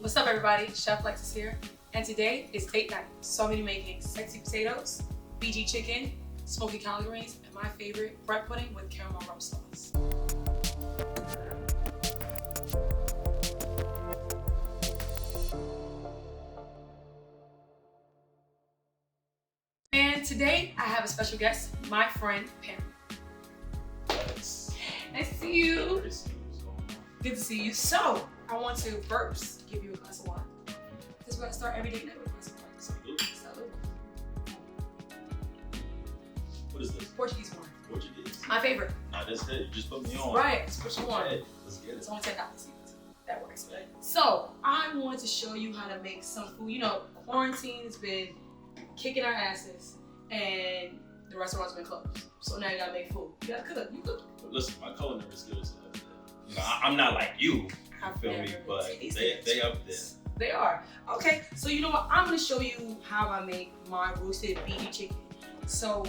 What's up, everybody? Chef Lex is here, and today is date night. So I'm gonna be making sexy potatoes, BG chicken, Smokey Collard Greens, and my favorite, bread pudding with caramel rum sauce. And today I have a special guest, my friend Pam. Nice. Nice to see you. Good to see you. So I want to first give you a glass of wine, because we're gonna start every date night with a glass of wine. So, salud. What is this? Portuguese wine. Portuguese? My favorite. Nah, that's it. You just put me on. Right, it's what you want. Okay, let's get it. It's only $10. That works. Right? So I want to show you how to make some food. You know, quarantine has been kicking our asses, and the restaurants have been closed. So now you gotta make food. You gotta cook. You cook. But listen, my culinary skills are up there. You know, I'm not like you. Feel me? But they up there. They are. Okay, so you know what? I'm gonna show you how I make my roasted BD chicken. So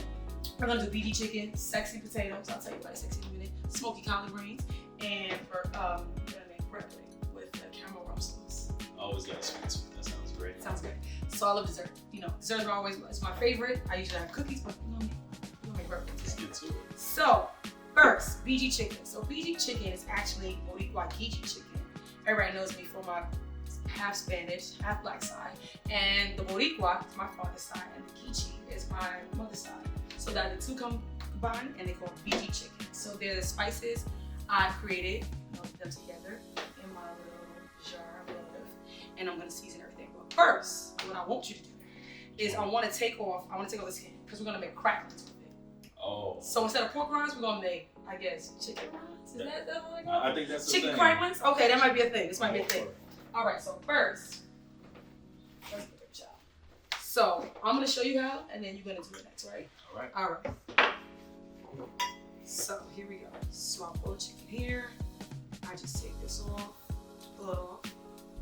we're gonna do BD chicken, sexy potatoes. I'll tell you about it sexy in a minute. Smoky collard greens, and we're gonna make bread pudding with caramel rum sauce. Always got a sweet tooth. That sounds great. Sounds good. So I love dessert. You know, desserts are always my favorite. I usually have cookies, but you know me. I'm gonna make bread pudding. Let's get to it. So first, BG chicken. So BG chicken is actually Boricua chicken. Everybody knows me for my half Spanish, half black side. And the Boricua is my father's side, and the Kichi is my mother's side. So that the two combine and they call BG chicken. So they're the spices I created, them together in my little jar of love. And I'm gonna season everything. But first, what I want you to do is I want to take off the skin, because we're gonna make cracklings with it. Oh. So instead of pork rinds, we're gonna make, I guess, chicken rinds? Is that what I think that's the chicken thing. cracklings? Okay, that might be a thing. This might be a thing. All right, so first, let's give it a shot. So I'm gonna show you how, and then you're gonna do it next, right? All right. All right. So here we go. So I'll pull the chicken here. I just take this off, pull it off.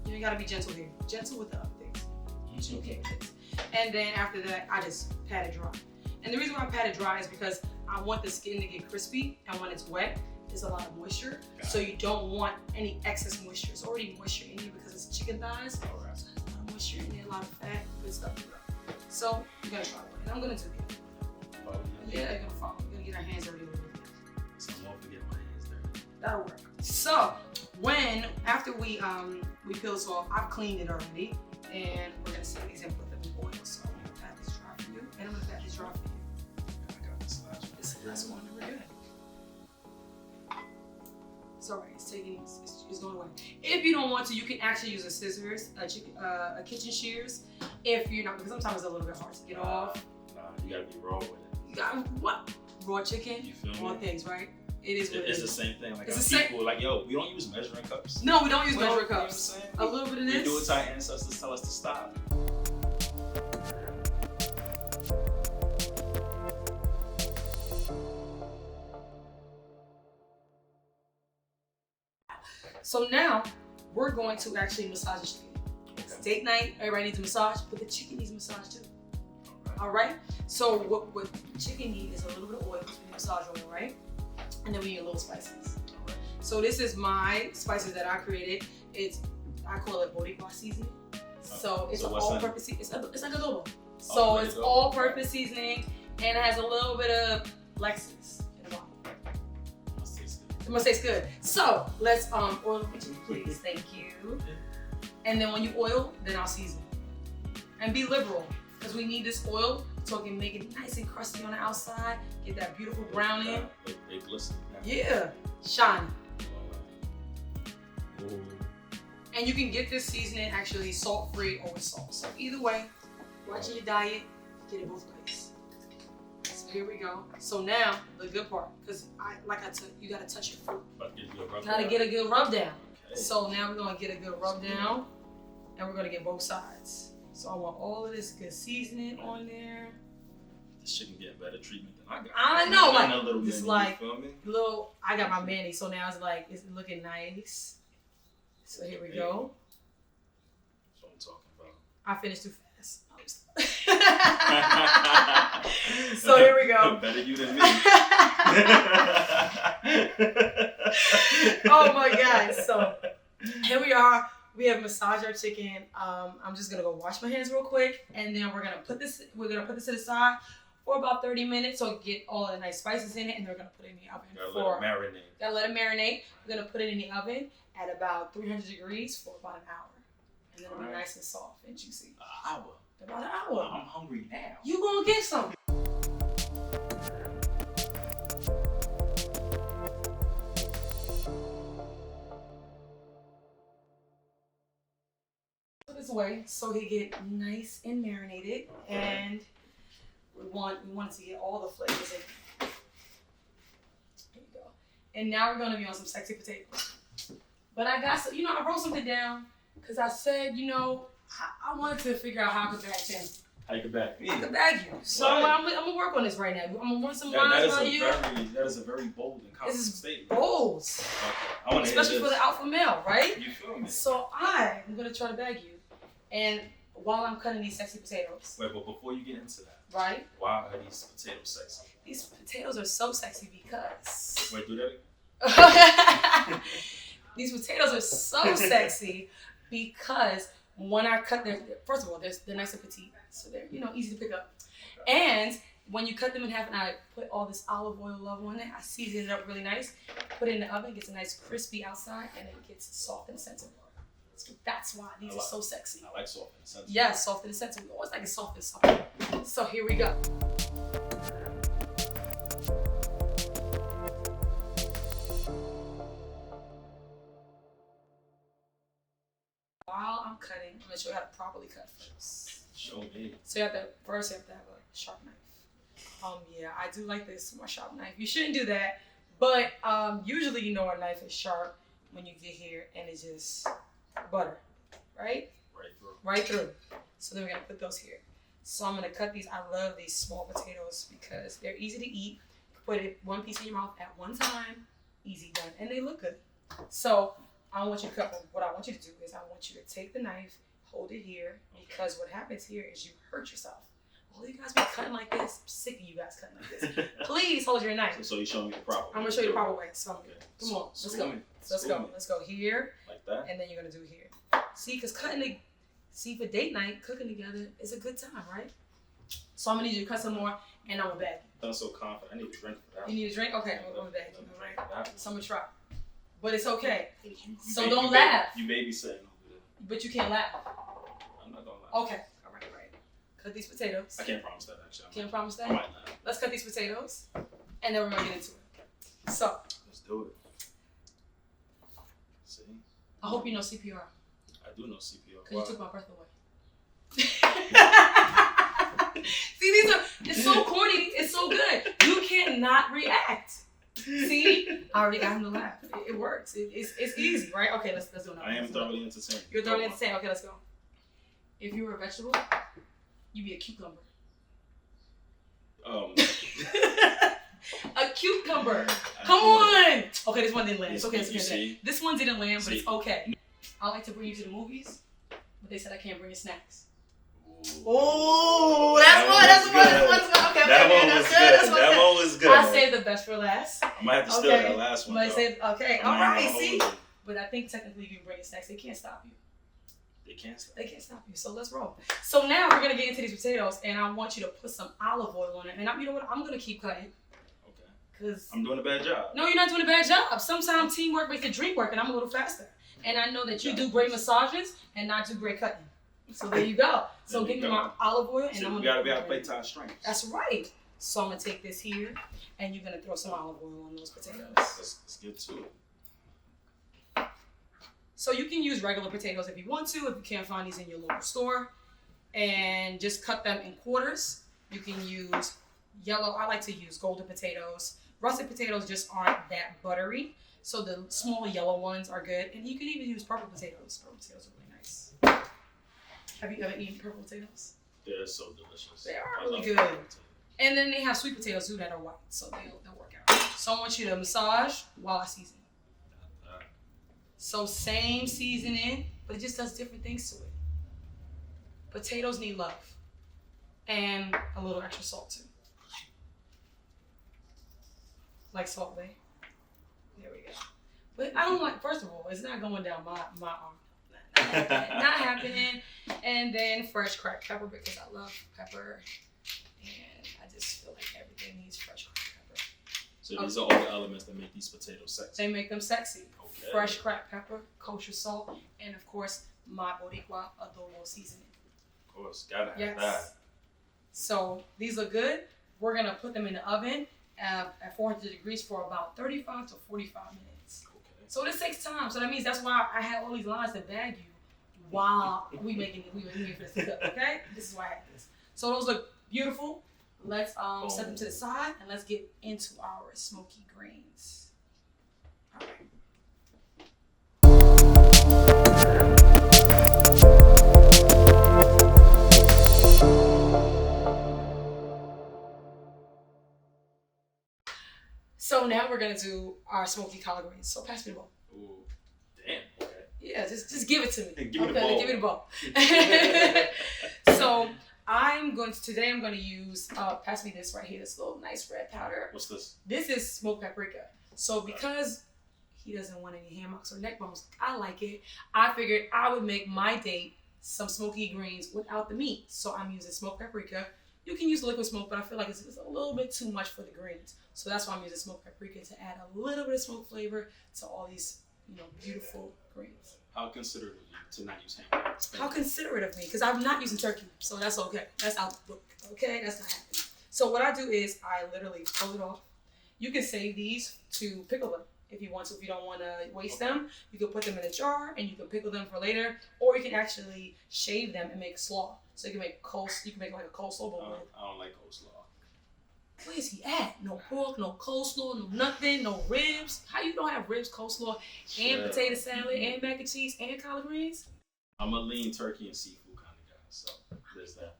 You gotta be gentle here. Gentle with the other things. Okay with this. And then after that, I just pat it dry. And the reason why I pat it dry is because I want the skin to get crispy, and when it's wet, there's a lot of moisture. So you don't want any excess moisture. It's already moisture in here because it's chicken thighs. All right. So there's a lot of moisture in there, a lot of fat, good stuff. So you're gonna try one, and I'm gonna do the other. Yeah, you're gonna follow. We're gonna get our hands dirty a little bit. So I won't forget my hands dirty. That'll work. So after we peel this off, I've cleaned it already, and we're gonna set these in with them in oil. So I'm gonna pat this dry for you, and I'm gonna pat this dry for you. I got this last one. This is the last one that we're doing. It's alright. It's going away. If you don't want to, you can actually use a scissors, a kitchen shears. If you're not, because sometimes it's a little bit hard to get off. Nah, you gotta be raw with it. You got what? Raw chicken. You feel me? Raw things, right? It is what it is. It's the same thing. Like It's our the same- people, like yo, we don't use measuring cups. No, we don't use Well, measuring you know cups. what I'm saying? A little bit of this. We do it to our ancestors tell us to stop. So now we're going to actually massage the chicken. It's date night. Everybody needs a massage, but the chicken needs a massage too. All right. So what chicken needs is a little bit of oil, massage oil, right? And then we need a little spices. All right. So this is my spices that I created. I call it Boricua seasoning. So it's an all-purpose seasoning. It's like adobo. So it's all-purpose seasoning, and it has a little bit of Lexus in the bottom. It must taste good. So let's oil the chicken, please. Thank you. And then when you oil, then I'll season. And be liberal, because we need this oil so it can make it nice and crusty on the outside. Get that beautiful brown in. They glisten. Yeah, shiny. Ooh. And you can get this seasoning actually salt-free or with salt. So either way, watching your diet, get it both ways. So here we go. So now the good part, because you gotta touch your fruit. Gotta get a good rub down. Okay. So now we're gonna get a good rub down, and we're gonna get both sides. So I want all of this good seasoning on there. This chicken get better treatment than I got. I know, like a little it's bit, like you feel me? little. I got my mayonnaise, so now it's looking nice. So here we go. That's what I'm talking about. I finished too fast. So here we go. Better you than me. Oh my God. So here we are We have massaged our chicken. I'm just gonna go wash my hands real quick, and then we're gonna put this to the side for about 30 minutes so get all the nice spices in it, and then we're gonna put it in the oven Gotta let it marinate. We're gonna put it in the oven at about 300 degrees for about an hour, and then it'll be nice and soft and juicy. An hour. About an hour. I'm hungry now. You gonna get some. This way so he get nice and marinated, and we want to get all the flavors in. There you go. And now we're gonna be on some sexy potatoes. But I got some, I wrote something down because I said, I wanted to figure out how I could bag him. How you could bag me? I could bag you. So I'm gonna work on this right now. I'm gonna run some lines by you. That is a very bold and confident statement. Bold. Okay. Especially for the alpha male, right? You feel me? So I'm gonna try to bag you. And while I'm cutting these sexy potatoes. Wait, but before you get into that. Right? Why are these potatoes sexy? These potatoes are so sexy because. Wait, do that again? These potatoes are so sexy because when I cut them, first of all, they're nice and petite. So they're, easy to pick up. And when you cut them in half and I put all this olive oil love on it, I season it up really nice, put it in the oven, gets a nice crispy outside, and it gets soft and sensitive. So that's why these are so sexy. I like soft and sensitive. Yes, soft and sensitive. We always like it soft and soft. So here we go. While I'm cutting, I'm gonna show you how to properly cut first. Show me. So you have to have a sharp knife. Yeah, I do like this more sharp knife. You shouldn't do that, but usually a knife is sharp when you get here and it's just butter, right? Right through. So then we're gonna put those here. So I'm gonna cut these. I love these small potatoes because they're easy to eat. Put it one piece in your mouth at one time, easy done, and they look good. So I want you to cut. What I want you to do is I want you to take the knife, hold it here, because what happens here is you hurt yourself. All you guys be cutting like this. I'm sick of you guys cutting like this. Please hold your knife. So you're showing me the proper way. I'm gonna show you the proper way. So okay. Come on, let's go. Let's go here. Like that. And then you're gonna do here. See, because for date night, cooking together is a good time, right? So I'm gonna need you to cut some more, and I'm gonna bag you. I'm so confident. I need a drink for that. You need a drink? Okay, I'm gonna bag you. All right. So I'm gonna try. But it's okay. You don't laugh. You may be saying over there. But you can't laugh. I'm not gonna laugh. Okay. All right. Cut these potatoes. I can't promise that, actually. Can't promise that? I might not. Let's cut these potatoes, and then we're gonna get into it. So. Let's do it. See? I hope you know CPR. I do know CPR. Because you took my breath away. See, it's so corny. It's so good. You cannot react. See? I already got him to laugh. It works. It's easy, right? Okay, let's do another one. I am thoroughly entertained. You're thoroughly entertained. Okay, let's go. If you were a vegetable, you'd be a cucumber. A cucumber. Come on. Okay, this one didn't land. It's okay. It's okay. This one didn't land, but it's okay. I like to bring you to the movies, but they said I can't bring you snacks. Oh, that's one. Okay, that one was good. I saved the best for last. I might have to steal that last one. Okay, all right. See, but I think technically you can bring snacks. They can't stop you. They can't stop you. So let's roll. So now we're gonna get into these potatoes, and I want you to put some olive oil on it. And you know what? I'm gonna keep cutting. Okay. Cause I'm doing a bad job. No, you're not doing a bad job. Sometimes teamwork makes the dream work, and I'm a little faster. And I know that you do great massages and not do great cutting. So there you go. So give me my olive oil, and I'm gonna. We gotta play time strength. That's right. So I'm gonna take this here, and you're gonna throw some olive oil on those potatoes. Let's get to it. So you can use regular potatoes if you want to, if you can't find these in your local store, and just cut them in quarters. You can use yellow. I like to use golden potatoes. Russet potatoes just aren't that buttery, so the small yellow ones are good. And you can even use purple potatoes. Purple potatoes are really nice. Have you ever eaten purple potatoes? They're so delicious. They are really good. And then they have sweet potatoes too that are white, so they'll work out. So I want you to massage while I season. So same seasoning, but it just does different things to it. Potatoes need love. And a little extra salt too. Like Salt Bay. There we go. But I don't like, first of all, it's not going down my arm. Not happening. And then fresh cracked pepper because I love pepper. And I just feel like everything needs fresh cracked pepper. So these are all the elements that make these potatoes sexy. They make them sexy. Okay. Fresh cracked pepper, kosher salt, and of course, my Boricua adobo seasoning. Of course, gotta have that. So these look good. We're gonna put them in the oven at 400 degrees for about 35 to 45 minutes. Okay. So this takes time. So that means that's why I had all these lines to bag you while we making for this to cook. Okay, this is why I have this. So those look beautiful. Let's set them to the side and let's get into our smoky greens. All right. So now we're gonna do our smoky collard greens. So pass me the bowl. Ooh, damn. Okay. Yeah, just give it to me. Give me the bowl. Give me the bowl. So today I'm gonna use pass me this right here, this little nice red powder. What's this? This is smoked paprika. So because he doesn't want any hair marks or neck bones, I like it. I figured I would make my date some smoky greens without the meat. So I'm using smoked paprika. You can use liquid smoke, but I feel like it's just a little bit too much for the greens. So that's why I'm using smoked paprika to add a little bit of smoke flavor to all these, beautiful greens. How considerate of you to not use ham? How considerate of me, because I'm not using turkey, so that's okay. That's out the book, okay? That's not happening. So what I do is I literally pull it off. You can save these to pickle them if you want to. If you don't want to waste them, you can put them in a jar and you can pickle them for later, or you can actually shave them and make slaw. So you can make like a coleslaw bowl. I don't like coleslaw. Where is he at? No pork, no coleslaw, no nothing, no ribs. How you don't have ribs, coleslaw, and potato salad, and mac and cheese, and collard greens? I'm a lean turkey and seafood kind of guy, so there's that.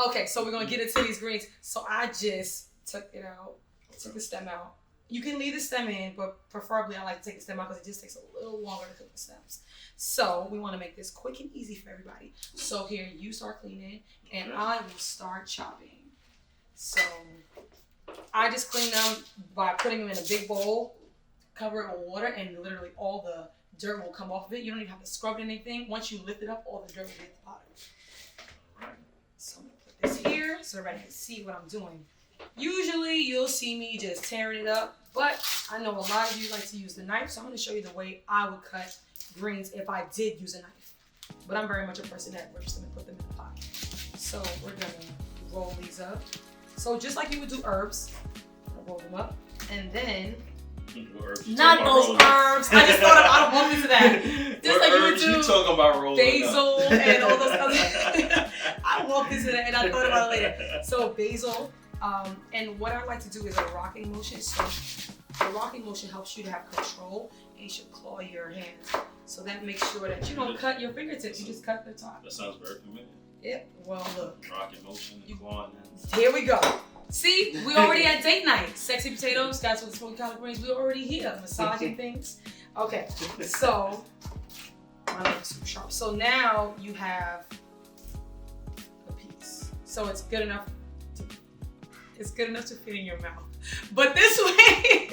Okay, so we're gonna get into these greens. So I just took it out, took the stem out. You can leave the stem in, but preferably I like to take the stem out because it just takes a little longer to cook the stems. So we want to make this quick and easy for everybody. So here, you start cleaning, and I will start chopping. So I just clean them by putting them in a big bowl, cover it with water, and literally all the dirt will come off of it. You don't even have to scrub anything. Once you lift it up, all the dirt will be at the bottom. All right. So I'm gonna put this here so everybody can see what I'm doing. Usually you'll see me just tearing it up, but I know a lot of you like to use the knife, so I'm going to show you the way I would cut greens if I did use a knife. But I'm very much a person that rips them and put them in the pot. So we're going to roll these up. So just like you would do herbs, roll them up, and then not those herbs. I just thought I'd walk into that. Just like you would do talking about rolling basil and all those other. I walked into that and I thought about it later. So basil. And what I like to do is a rocking motion. So the rocking motion helps you to have control, and you should claw your hands. So that makes sure that you don't cut your fingertips. You just cut the top. That sounds very familiar. Yep. Well, look. Rocking motion and clawing hands. Here we go. See, we already at date night. Sexy potatoes, guys with the smoky collard greens. We already here, massaging things. Okay. So my knife is super sharp. So now you have a piece. So it's good enough. It's good enough to fit in your mouth. But this way,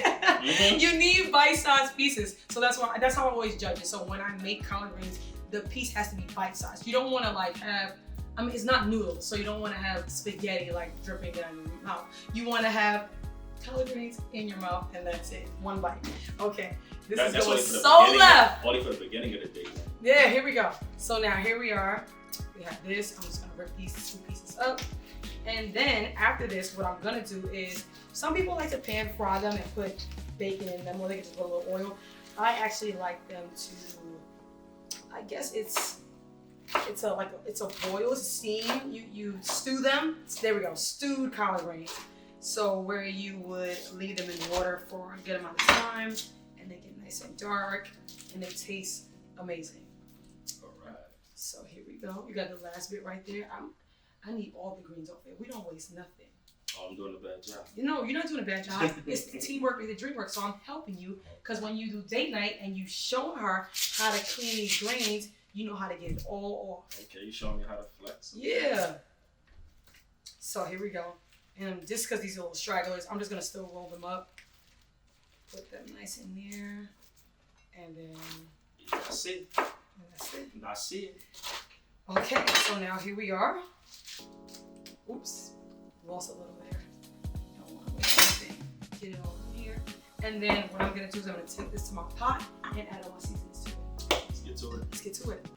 you need bite-sized pieces. So that's how I always judge it. So when I make collard greens, the piece has to be bite-sized. You don't want to have, it's not noodles, so you don't want to have spaghetti dripping down your mouth. You want to have collard greens in your mouth, and that's it. One bite. Okay. This is going so left. Only for the beginning of the day. Yeah, here we go. So now here we are. We have this. I'm just going to rip these two pieces up. And then after this, what I'm gonna do is, some people like to pan fry them and put bacon in them, or they can just put a little oil. I actually like them to, I guess it's a boil, it's a steam. You stew them. There we go, stewed collard greens. So where you would leave them in water for a good amount of time, and they get nice and dark, and they taste amazing. All right. So here we go. You got the last bit right there. I need all the greens off there. We don't waste nothing. Oh, I'm doing a bad job. No, you're not doing a bad job. It's teamwork, it's dream work. So I'm helping you, because when you do date night and you show her how to clean these greens, you know how to get it all off. Okay, you showing me how to flex? Yeah. So here we go. And just because these are little stragglers, I'm just going to still roll them up. Put them nice in there. And then that's it. And that's frosted? I see it. Okay, so now here we are. Oops, lost a little there. Don't want to waste anything. Get it all in here. And then what I'm gonna do is I'm gonna take this to my pot and add all my seasonings to it. Let's get to it. Let's get to it.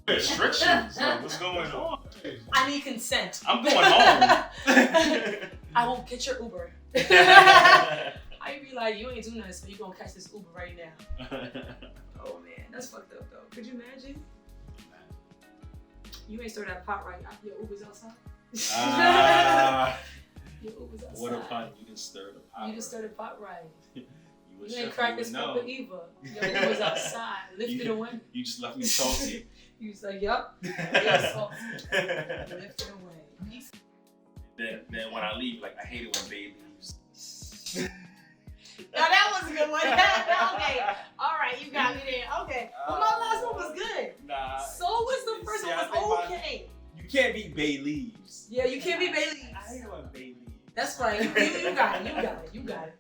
Restrictions. Like, what's going on? I need consent. I'm going home. I won't get your Uber. I be like, you ain't do nothing, so you gonna catch this Uber right now. Oh man, that's fucked up though. Could you imagine? You ain't stirred that pot right. Your Uber's outside. Your Uber's outside. What a pot. You can stir the pot. You can stir the pot right. You ain't cracked this cup of Eva. Your Uber's outside. Lift it away. You just left me salty. You was like, yup. Yeah, salty. Lift it away. Peace. Then when I leave, like I hate it when Bae leaves. Now that was a good one. Okay. All right, you got me there. Okay. Well, my last one was good. Nah. So was the first one was okay. You can't beat Bae leaves. Yeah, you can't beat Bae leaves. I hate it when Bae leaves. That's right. You got it. You got it.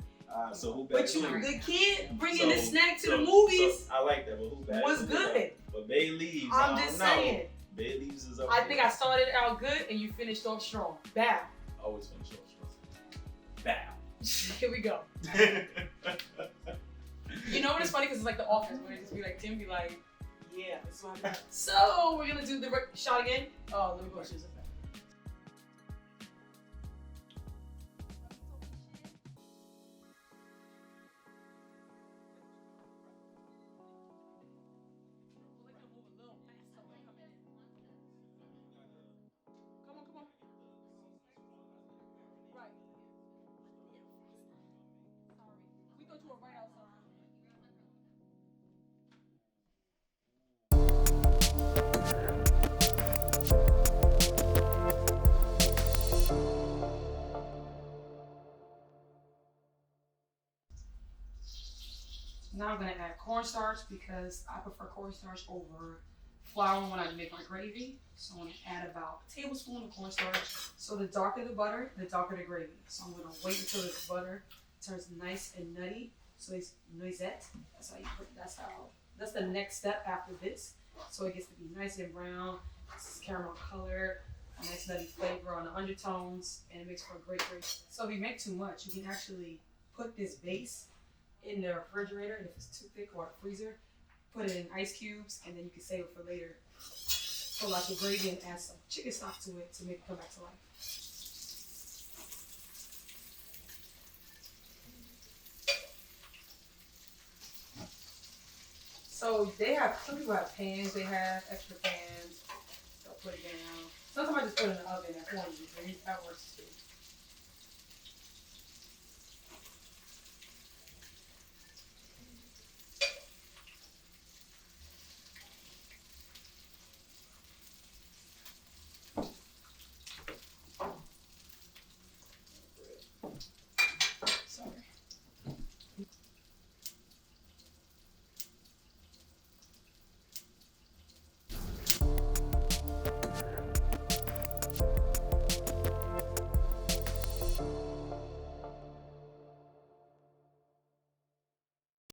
So who But you, the kid bringing the snack to the movies. So I like that, but who bad? Was good. But Bae leaves. I'm just saying. Bae leaves is up. I think I started out good and you finished off strong. Bow. Always finish off strong. Bow. Here we go. You know what is funny? Because it's like the office where it just be like, Tim be like, yeah, this is what I'm doing. So we're going to do the shot again. Oh, let me go choose it. Now I'm gonna add cornstarch because I prefer cornstarch over flour when I make my gravy. So I'm gonna add about a tablespoon of cornstarch. So the darker the butter, the darker the gravy. So I'm gonna wait until the butter turns nice and nutty. So it's noisette. That's how you put. That's the next step after this. So it gets to be nice and brown. This is caramel color, a nice nutty flavor on the undertones, and it makes for a great gravy. So if you make too much, you can actually put this base in the refrigerator, and if it's too thick, or a freezer, put it in ice cubes, and then you can save it for later. Pull out your gravy and add some chicken stock to it to make it come back to life. So they have, some people have pans, they have extra pans, they'll put it down. Sometimes I just put it in the oven at 400 degrees, that works too.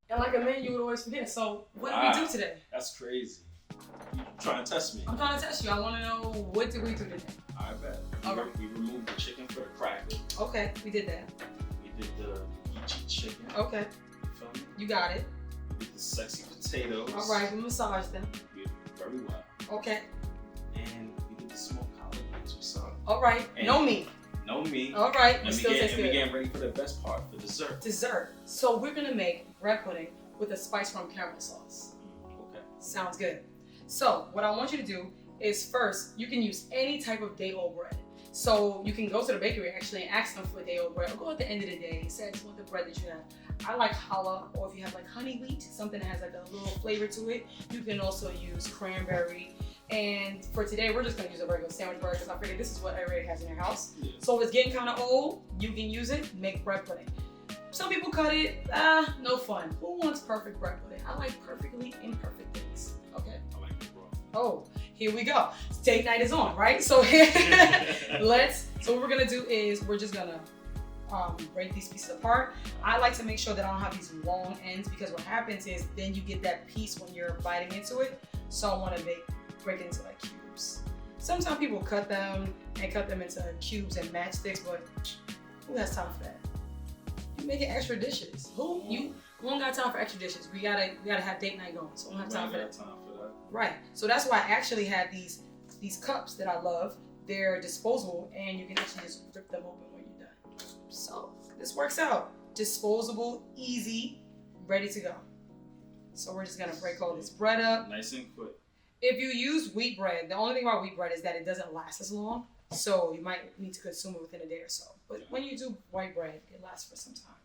And like a man, you would always forget. So what did we do today? That's crazy. You trying to test me? I'm trying to test you. I want to know, what did we do today? I bet. We removed the chicken for the crackle. Okay, we did that. We did the peachy chicken. Okay. You got it. We did the sexy potatoes. All right, we massaged them. We did very well. Okay. And we did the smoked collard greens with some. All right. No meat. No meat. All right. And we getting ready for the best part, the dessert. Dessert. So we're gonna make bread pudding with a spiced rum caramel sauce. Okay. Sounds good. So what I want you to do is, first, you can use any type of day-old bread. So you can go to the bakery actually and ask them for day-old bread, or go at the end of the day and say, I just want the bread that you have. I like challah, or if you have like honey wheat, something that has like a little flavor to it. You can also use cranberry. And for today, we're just gonna use a regular sandwich bread because I figured this is what everybody has in their house. Yeah. So if it's getting kind of old, you can use it, make bread pudding. Some people cut it, no fun. Who wants perfect bread pudding? I like perfectly imperfect things, okay? I like it raw. Oh, here we go. Date night is on, right? So so what we're gonna do is we're just gonna break these pieces apart. I like to make sure that I don't have these long ends because what happens is then you get that piece when you're biting into it. So I want to break it into like cubes. Sometimes people cut them into cubes and matchsticks, but who has time for that? You making extra dishes. We don't got time for extra dishes. We gotta have date night going, so we don't have time for that. Right. So that's why I actually have these cups that I love. They're disposable, and you can actually just rip them open when you're done. So this works out. Disposable, easy, ready to go. So we're just gonna break all this bread up. Nice and quick. If you use wheat bread, the only thing about wheat bread is that it doesn't last as long. So you might need to consume it within a day or so. But when you do white bread, it lasts for some time.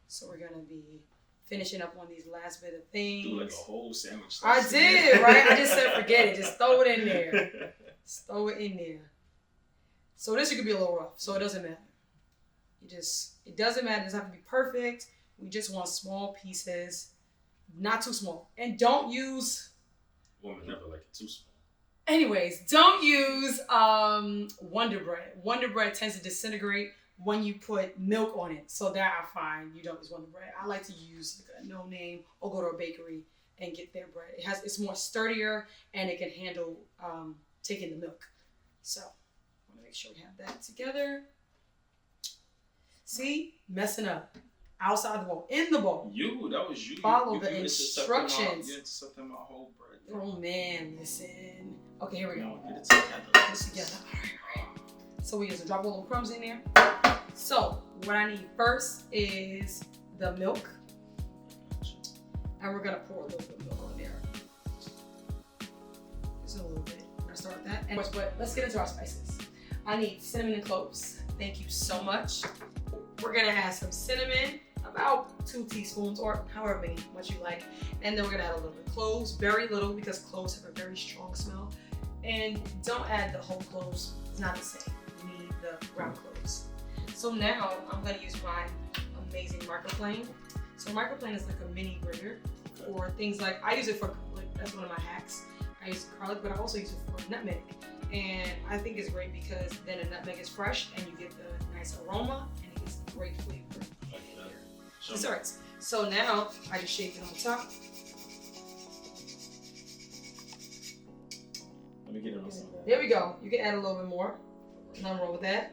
So we're gonna be finishing up on these last bit of things. Do like a whole sandwich. I did, right? I just said forget it. Just throw it in there. Just throw it in there. So this could be a little rough, so it doesn't matter. It doesn't matter. It doesn't have to be perfect. We just want small pieces, not too small. And don't use... Women never like it too small. Anyways, don't use Wonder Bread. Wonder Bread tends to disintegrate when you put milk on it. So that I find you don't use Wonder Bread. I like to use like a no name or go to a bakery and get their bread. It's more sturdier and it can handle taking the milk. So I want to make sure we have that together. See, messing up outside the bowl, in the bowl. That was you. Follow the instructions. You intercepted my whole bread. Oh man, listen. Okay, here we go. Get it together. Put this together. All right. So we just drop a little crumbs in there. So what I need first is the milk. And we're gonna pour a little bit of milk on there. Just a little bit. We're gonna start with that. But let's get into our spices. I need cinnamon and cloves. Thank you so much. We're gonna add some cinnamon, about 2 teaspoons or however much you like. And then we're gonna add a little bit of cloves, very little because cloves have a very strong smell. And don't add the whole cloves, it's not the same. You need the ground cloves. So now I'm gonna use my amazing microplane. So microplane is like a mini grater for things like, I use it for garlic, that's one of my hacks. I use garlic, but I also use it for nutmeg. And I think it's great because then the nutmeg is fresh and you get the nice aroma and it gets great flavor. Desserts. So now I just shake it on top. Let me get it on some. There we go. You can add a little bit more. Nothing wrong with that.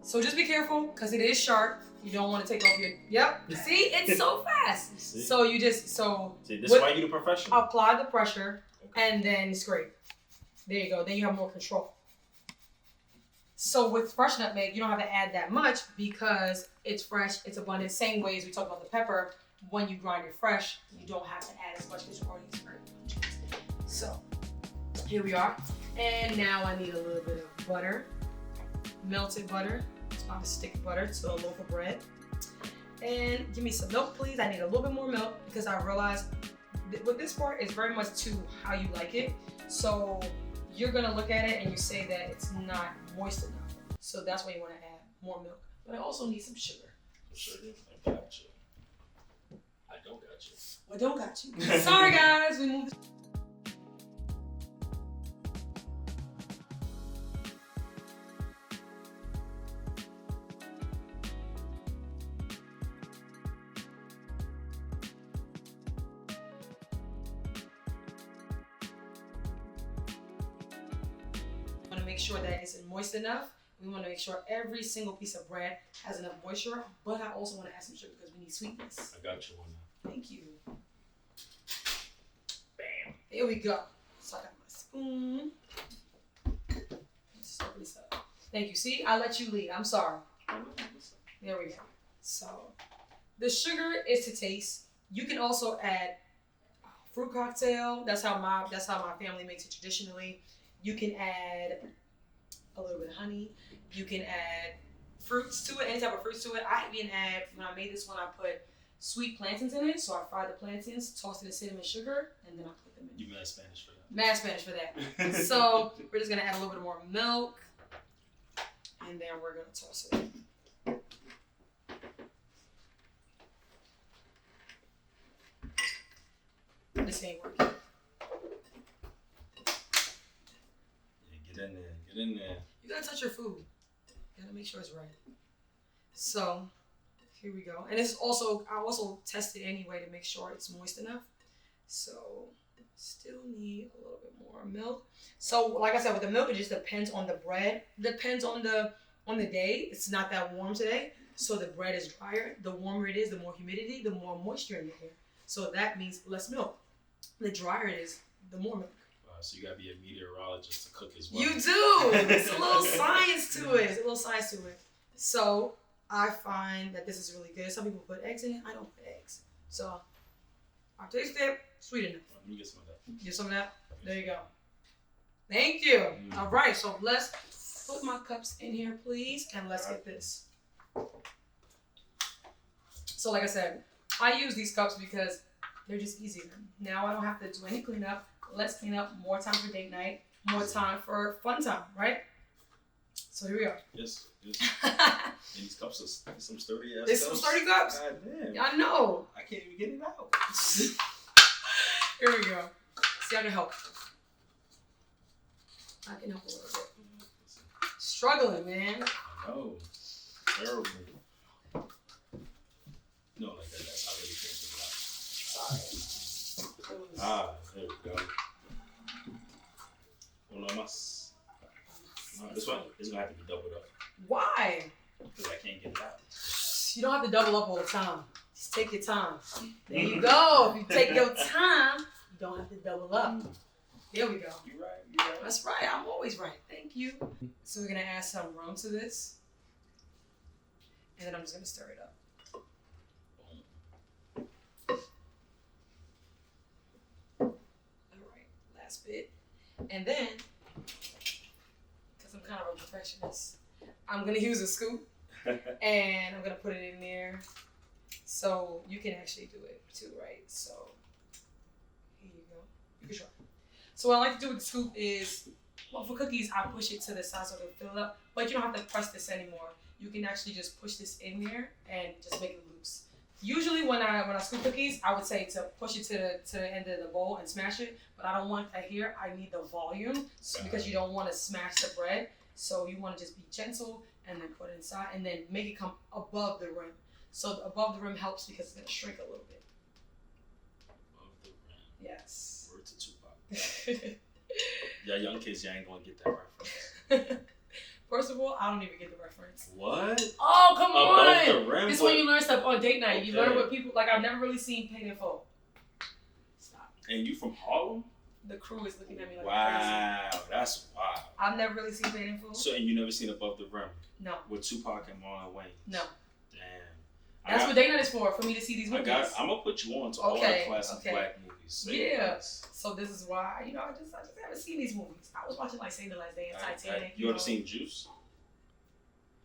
So just be careful because it is sharp. You don't want to take off your. Yep. See, it's so fast. See? So you just See, this is why you the professional. Apply the pressure and then scrape. There you go. Then you have more control. So with fresh nutmeg, you don't have to add that much because it's fresh, it's abundant. Same way as we talked about the pepper, when you grind it fresh, you don't have to add as much because you're already very pungent. So here we are. And now I need a little bit of butter, melted butter. It's about a stick of butter to a loaf of bread. And give me some milk, please. I need a little bit more milk because I realized with this part, it's very much to how you like it. So you're gonna look at it and you say that it's not moist enough. So that's why you wanna add more milk. But I also need some sugar. Sugar? I got you. I don't got you. I don't got you. Sorry guys, we moved. Make sure that it's moist enough. We want to make sure every single piece of bread has enough moisture, but I also want to add some sugar because we need sweetness. I got you one now. Thank you. Bam. Here we go. So I got my spoon. Let's stir this up. Thank you. See, I let you lead. I'm sorry. There we go. So the sugar is to taste. You can also add fruit cocktail. That's how my family makes it traditionally. You can add a little bit of honey. You can add fruits to it, any type of fruits to it. I even add, when I made this one, I put sweet plantains in it. So I fried the plantains, tossed it in cinnamon sugar, and then I put them in. You mad Spanish for that. Mad Spanish for that. So we're just gonna add a little bit more milk, and then we're gonna toss it. This ain't working. in there. Get in there. You gotta touch your food. You gotta make sure it's right. So, here we go. And this is also, I also test it anyway to make sure it's moist enough. So, still need a little bit more milk. So, like I said, with the milk, it just depends on the bread. Depends on the day. It's not that warm today. So the bread is drier. The warmer it is, the more humidity, the more moisture in the air. So that means less milk. The drier it is, the more milk. So you gotta be a meteorologist to cook as well. You do. It's a little science to it. So I find that this is really good. Some people put eggs in it. I don't put eggs. So I taste it. Sweet enough. Let me get some of that. Get some of that? There you go. Thank you. All right. So let's put my cups in here, please. And let's get this. So like I said, I use these cups because they're just easier. Now I don't have to do any cleanup. Less cleanup, more time for date night, more time for fun time, right? So here we go. Yes. And these cups are some sturdy ass. There's some sturdy cups. God damn. I know. I can't even get it out. Here we go. See, I can help. I can help a little bit. Struggling, man. I know. Terrible. No, like that. That's how I really can't get it out. There we go. Uno más. No, this one is gonna have to be doubled up. Why? Because I can't get it out. You don't have to double up all the time. Just take your time. There you go. If you take your time, you don't have to double up. There we go. You're right. That's right. I'm always right. Thank you. So we're gonna add some rum to this, and then I'm just gonna stir it up. Last bit. And then, because I'm kind of a perfectionist, I'm going to use a scoop and I'm going to put it in there so you can actually do it too, right? So, here you go. You can try. So what I like to do with the scoop is, well, for cookies, I push it to the side so it'll fill it up, but you don't have to press this anymore. You can actually just push this in there and just make it loose. Usually when I scoop cookies, I would say to push it to the end of the bowl and smash it, but I don't want that here. I need the volume because you don't want to smash the bread. So you want to just be gentle and then put it inside and then make it come above the rim. So above the rim helps because it's going to shrink a little bit. Above the rim. Yes. Word to Tupac. Yeah, young kids, you ain't going to get that reference. First of all, I don't even get the reference. What? Oh, come on! Above the rim? This is when you learn stuff on date night. Okay. You learn what people, like I've never really seen Paid in Full. Stop. And you from Harlem? The crew is looking at me like wow, crazy. that's wild. I've never really seen Paid in Full. So, and you never seen Above the Rim? No. With Tupac and Marlon Wayne? No. Damn. That's what date night is for me to see these movies. I'm going to put you on to all the classic black movies. So this is why, I just haven't seen these movies. I was watching like Save the Last Day and Titanic. You ever seen Juice?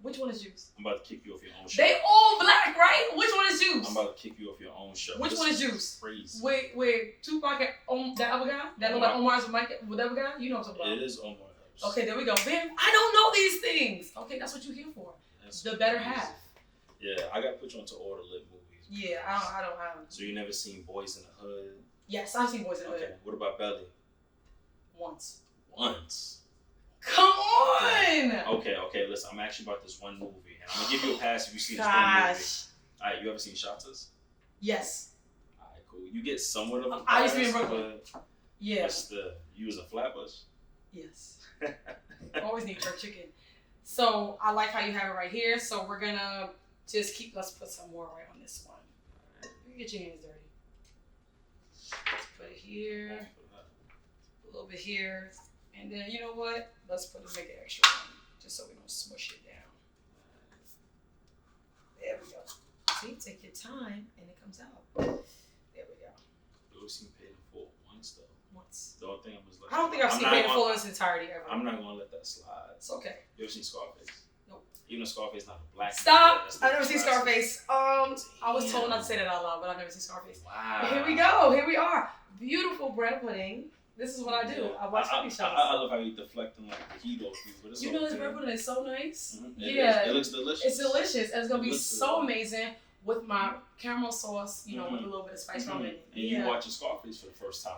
Which one is Juice? I'm about to kick you off your own show. They all black, right? Which one is Juice? I'm about to kick you off your own show. Which one is Juice? Crazy. Wait, Tupac and that other guy? That look like Omar's Mike, whatever guy? You know what I'm talking about. It is Omar. Okay, there we go. Bam, I don't know these things. Okay, that's what you're here for. That's the better half. Yeah, I got to put you onto all the lit movies. Yeah, I don't have them. So you never seen Boys in the Hood? Yes, I've seen Boys in the Hood. Okay, what about Belly? Once. Come on! Okay, listen, I'm actually about this one movie, and I'm going to give you a pass if you see this one movie. Alright, you ever seen Shotters? Yes. Alright, cool. You get somewhat of a pass, I used to be in Brooklyn. Yeah. You was a Flatbush? Yes. Always need jerk chicken. So I like how you have it right here. So we're gonna just let's put some more right on this one. You get your hands dirty. Let's put it here. A little bit here. And then you know what? Let's make it extra one. Just so we don't smush it down. There we go. See, take your time and it comes out. There we go. You ever seen Paid in Full once though? Once. The only thing I was like, I don't think I've seen Paid in Full in its entirety ever. I'm not gonna let that slide. It's okay. You ever seen Scarface? Nope. Even though Scarface not a black. Stop! I've never seen Scarface. I was told not to say that out loud, but I've never seen Scarface. Wow. But here we go. Here we are. Beautiful bread pudding. This is what I do. Yeah. I watch cookie shows. I love how you deflecting like the heat off you, but it's this bread pudding is so nice. Mm-hmm. It looks delicious. It's delicious, and it's gonna be so amazing with my caramel sauce. With a little bit of spiced rum in it. And you watching Scarface for the first time.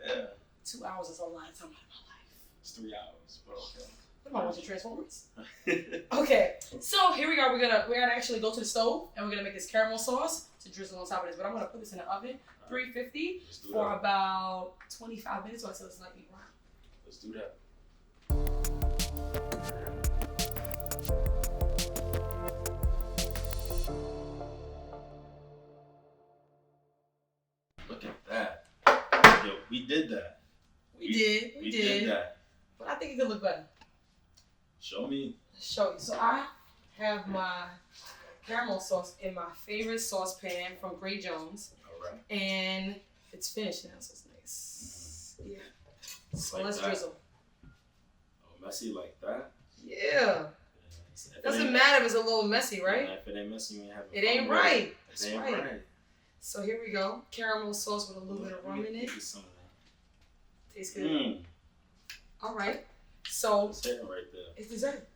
Yeah. 2 hours is a lot of time out of my life. It's 3 hours, but okay. What am I watching Transformers? Okay, so here we go. We're gonna actually go to the stove and we're gonna make this caramel sauce to drizzle on top of this. But I'm gonna put this in the oven, 350 for about 25 minutes or until it's lightly brown. Let's do that. Look at that. Yo, we did that. We did that. But I think it could look better. Show me. Show you. So I have my caramel sauce in my favorite saucepan from Grey Jones. All right. And it's finished now, so it's nice. Mm-hmm. Yeah. So like let's drizzle. Oh, messy like that? Yeah. Doesn't matter if it's a little messy, right? Yeah, if it ain't messy, you ain't having it ain't right. It ain't right. So here we go. Caramel sauce with a little bit of rum in it. Some of that. Tastes good. All right. So it's hitting right there. It's dessert.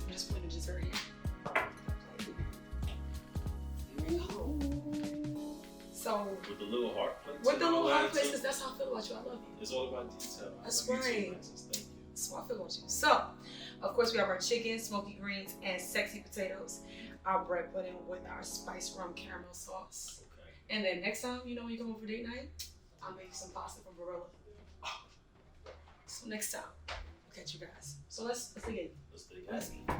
Just put the dessert here. There we go. So with the little heart plates. With the little heart plates, because that's how I feel about you. I love you. It's all about detail. That's right. Thank you. That's how I feel about you. So, of course, we have our chicken, smoky greens, and sexy potatoes. Our bread pudding with our spiced rum caramel sauce. Okay. And then next time, you know, when you come over for date night, I'll make you some pasta from Barilla. So next time, I'll catch you guys. So let's dig in. Let's dig in. Let's eat.